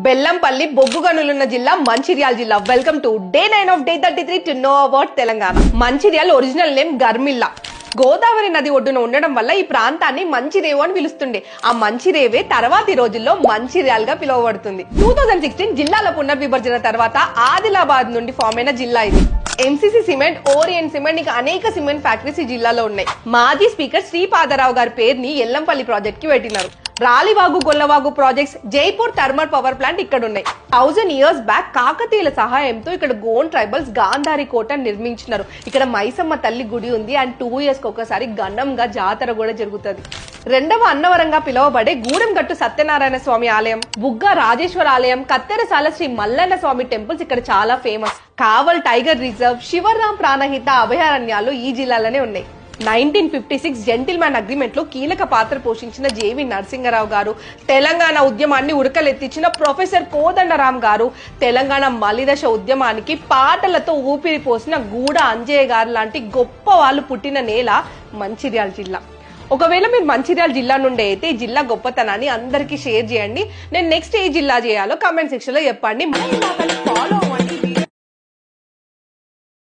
బెల్లంపల్లి బొగ్గు గనులున్న జిల్లా మంచిర్యాల జిల్లా. Welcome to day 9 of day 33 to know about Telangana. Mancherial original name Garmilla. Godavari నది ఒడ్డున ఉండడం వల్ల ఈ ప్రాంతాన్ని మంచిరేవు అని పిలుస్తుండే. ఆ మంచిరేవే తర్వాతి రోజుల్లో మంచిర్యాల్ గా పిలువబడుతుంది. 2016 జిల్లాల పునర్విభజన తర్వాత ఆదిలాబాద్ నుండి ఫామ్ అయిన జిల్లా ఇది. ఎంసీసీ సిమెంట్, ఓరియంట్ సిమెంట్, ఇంకా అనేక సిమెంట్ ఫ్యాక్టరీస్ ఈ జిల్లాలో ఉన్నాయి. మాజీ స్పీకర్ శ్రీపాదరావు గారి పేరుని ఎల్లంపల్లి ప్రాజెక్ట్ కి పెట్టినారు. Ralivagu, Gollavagu projects, Jaipur thermal power plant ఇక్కడ ఉన్నాయి. 1000 years బ్యాక్ కాకతీయుల సహాయంతో ఇక్కడ గోండ్ ట్రైబల్స్ గాంధారి కోట నిర్మించినారు. ఇక్కడ మైసమ్మ తల్లి గుడి ఉంది. అండ్ 2 years కి ఒకసారి ఘనంగా జాతర కూడా జరుగుతుంది. రెండవ అన్నవరంగా పిలువబడే గూడెంగట్టు సత్యనారాయణ స్వామి ఆలయం, బుగ్గ రాజేశ్వర ఆలయం, కత్తెరసాల శ్రీ మల్లన్న స్వామి టెంపుల్స్ ఇక్కడ చాలా famous. Kawal tiger reserve, Shivaram Pranahita అభయారణ్యాలు ఈ జిల్లాలోనే ఉన్నాయి. 1956 జెంటిల్మ్యాన్ అగ్రిమెంట్ లో కీలక పాత్ర పోషించిన జేవి నరసింగరావు గారు, తెలంగాణ ఉద్యమాన్ని ఉరకలెత్తించిన ప్రొఫెసర్ కోదండరాం గారు, తెలంగాణ మలిదశ ఉద్యమానికి పాటలతో ఊపిరి పోసిన గూడ అంజయ్య గారు లాంటి గొప్ప వాళ్ళు పుట్టిన నేల మంచిర్యాల జిల్లా. ఒకవేళ మీరు మంచిర్యాల జిల్లా నుండి అయితే ఈ జిల్లా గొప్పతనాన్ని అందరికీ షేర్ చేయండి. నేను నెక్స్ట్ ఏ జిల్లా చేయాలో కామెంట్ సెక్షన్ లో చెప్పండి. ఫాలో